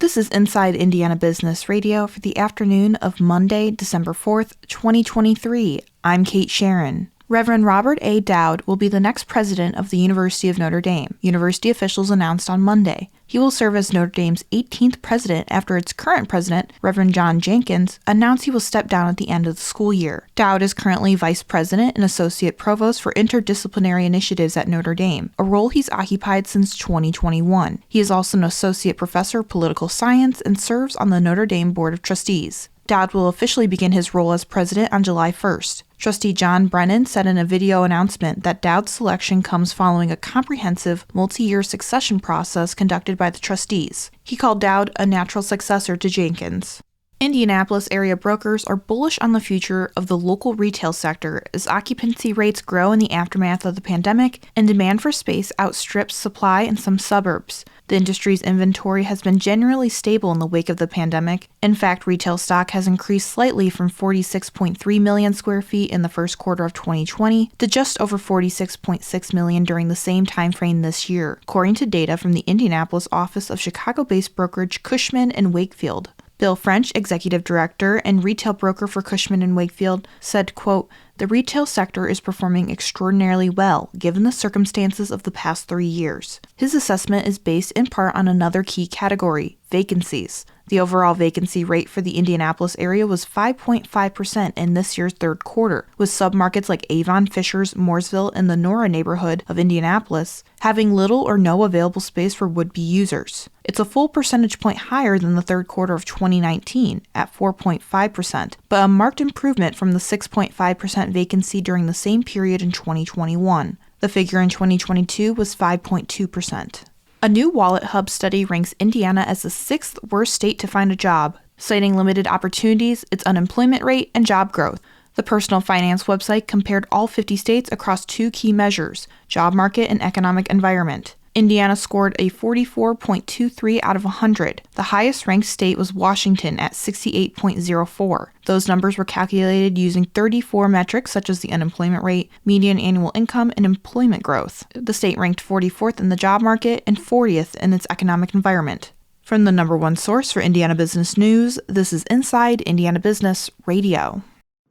This is Inside Indiana Business Radio for the afternoon of Monday, December 4th, 2023. I'm Kate Sharon. Reverend Robert A. Dowd will be the next president of the University of Notre Dame, university officials announced on Monday. He will serve as Notre Dame's 18th president after its current president, Reverend John Jenkins, announced he will step down at the end of the school year. Dowd is currently vice president and associate provost for interdisciplinary initiatives at Notre Dame, a role he's occupied since 2021. He is also an associate professor of political science and serves on the Notre Dame Board of Trustees. Dowd will officially begin his role as president on July 1st. Trustee John Brennan said in a video announcement that Dowd's selection comes following a comprehensive, multi-year succession process conducted by the trustees. He called Dowd a natural successor to Jenkins. Indianapolis area brokers are bullish on the future of the local retail sector as occupancy rates grow in the aftermath of the pandemic and demand for space outstrips supply in some suburbs. The industry's inventory has been generally stable in the wake of the pandemic. In fact, retail stock has increased slightly from 46.3 million square feet in the first quarter of 2020 to just over 46.6 million during the same time frame this year, according to data from the Indianapolis office of Chicago-based brokerage Cushman & Wakefield. Bill French, executive director and retail broker for Cushman & Wakefield, said, quote, "The retail sector is performing extraordinarily well, given the circumstances of the past 3 years." His assessment is based in part on another key category, vacancies. The overall vacancy rate for the Indianapolis area was 5.5% in this year's third quarter, with submarkets like Avon, Fishers, Mooresville, and the Nora neighborhood of Indianapolis having little or no available space for would-be users. It's a full percentage point higher than the third quarter of 2019 at 4.5%, but a marked improvement from the 6.5% vacancy during the same period in 2021. The figure in 2022 was 5.2%. A new WalletHub study ranks Indiana as the 6th worst state to find a job, citing limited opportunities, its unemployment rate, and job growth. The personal finance website compared all 50 states across 2 key measures, job market and economic environment. Indiana scored a 44.23 out of 100. The highest ranked state was Washington at 68.04. Those numbers were calculated using 34 metrics such as the unemployment rate, median annual income, and employment growth. The state ranked 44th in the job market and 40th in its economic environment. From the number one source for Indiana business news, this is Inside Indiana Business Radio.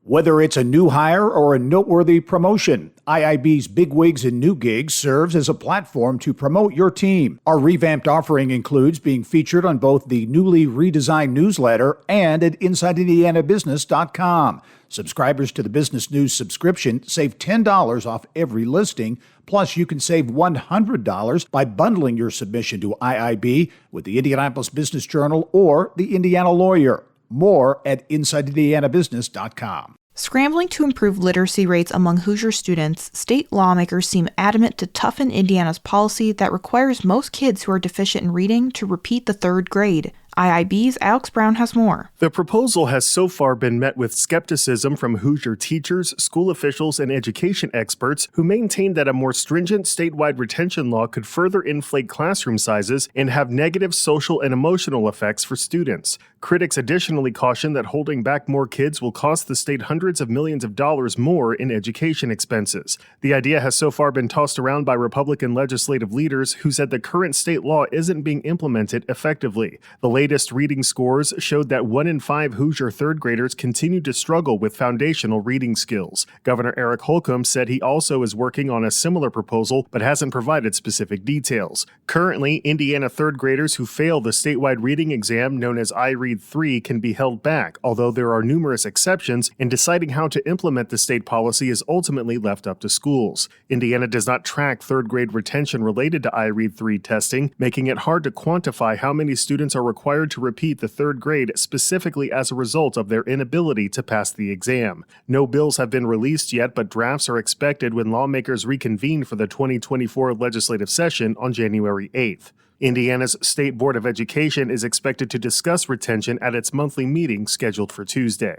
Whether it's a new hire or a noteworthy promotion, IIB's Bigwigs and New Gigs serves as a platform to promote your team. Our revamped offering includes being featured on both the newly redesigned newsletter and at InsideIndianaBusiness.com. Subscribers to the Business News subscription save $10 off every listing. Plus, you can save $100 by bundling your submission to IIB with the Indianapolis Business Journal or the Indiana Lawyer. More at InsideIndianaBusiness.com. Scrambling to improve literacy rates among Hoosier students, state lawmakers seem adamant to toughen Indiana's policy that requires most kids who are deficient in reading to repeat the 3rd grade. IIB's Alex Brown has more. The proposal has so far been met with skepticism from Hoosier teachers, school officials, and education experts who maintain that a more stringent statewide retention law could further inflate classroom sizes and have negative social and emotional effects for students. Critics additionally caution that holding back more kids will cost the state hundreds of millions of dollars more in education expenses. The idea has so far been tossed around by Republican legislative leaders who said the current state law isn't being implemented effectively. The latest reading scores showed that 1 in 5 Hoosier 3rd graders continue to struggle with foundational reading skills. Governor Eric Holcomb said he also is working on a similar proposal but hasn't provided specific details. Currently, Indiana 3rd graders who fail the statewide reading exam known as iRead 3 can be held back, although there are numerous exceptions, and deciding how to implement the state policy is ultimately left up to schools. Indiana does not track 3rd grade retention related to iRead 3 testing, making it hard to quantify how many students are required to repeat the 3rd grade specifically as a result of their inability to pass the exam. No bills have been released yet, but drafts are expected when lawmakers reconvene for the 2024 legislative session on January 8th. Indiana's State Board of Education is expected to discuss retention at its monthly meeting scheduled for Tuesday.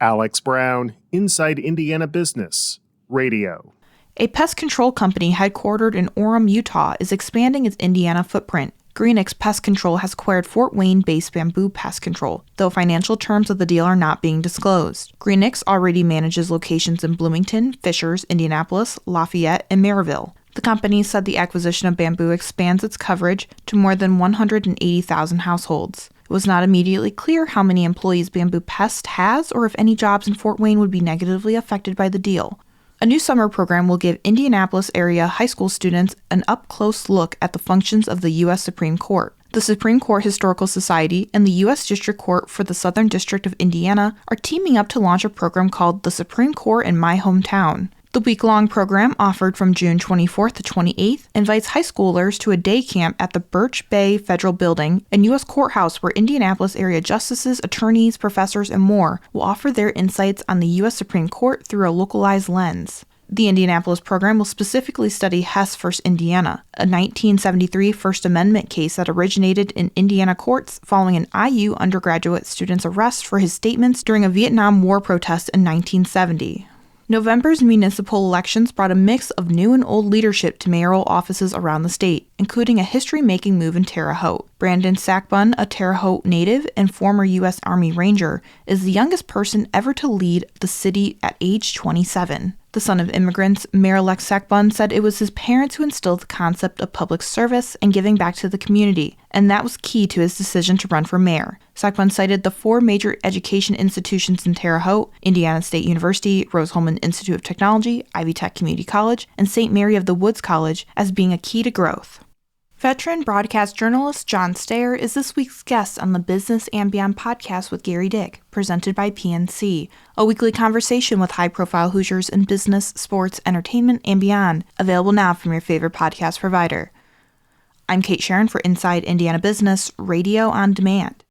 Alex Brown, Inside Indiana Business Radio. A pest control company headquartered in Orem, Utah, is expanding its Indiana footprint. Greenix Pest Control has acquired Fort Wayne-based Bamboo Pest Control, though financial terms of the deal are not being disclosed. Greenix already manages locations in Bloomington, Fishers, Indianapolis, Lafayette, and Maryville. The The company said the acquisition of Bamboo expands its coverage to more than 180,000 households. It was not immediately clear how many employees Bamboo Pest has or if any jobs in Fort Wayne would be negatively affected by the deal. A new summer program will give Indianapolis area high school students an up-close look at the functions of the U.S. Supreme Court. The Supreme Court Historical Society and the U.S. District Court for the Southern District of Indiana are teaming up to launch a program called The Supreme Court in My Hometown. The week-long program, offered from June 24th to 28th, invites high schoolers to a day camp at the Birch Bay Federal Building and U.S. Courthouse, where Indianapolis area justices, attorneys, professors, and more will offer their insights on the U.S. Supreme Court through a localized lens. The Indianapolis program will specifically study Hess v. Indiana, a 1973 First Amendment case that originated in Indiana courts following an IU undergraduate student's arrest for his statements during a Vietnam War protest in 1970. November's municipal elections brought a mix of new and old leadership to mayoral offices around the state, including a history-making move in Terre Haute. Brandon Sackbun, a Terre Haute native and former U.S. Army Ranger, is the youngest person ever to lead the city at age 27. The son of immigrants, Mayor-elect Sackbun said it was his parents who instilled the concept of public service and giving back to the community, and that was key to his decision to run for mayor. Sackbun cited the 4 major education institutions in Terre Haute: Indiana State University, Rose-Hulman Institute of Technology, Ivy Tech Community College, and St. Mary of the Woods College as being a key to growth. Veteran broadcast journalist John Stayer is this week's guest on the Business and Beyond podcast with Gary Dick, presented by PNC, a weekly conversation with high-profile Hoosiers in business, sports, entertainment, and beyond, available now from your favorite podcast provider. I'm Kate Sharon for Inside Indiana Business, Radio on Demand.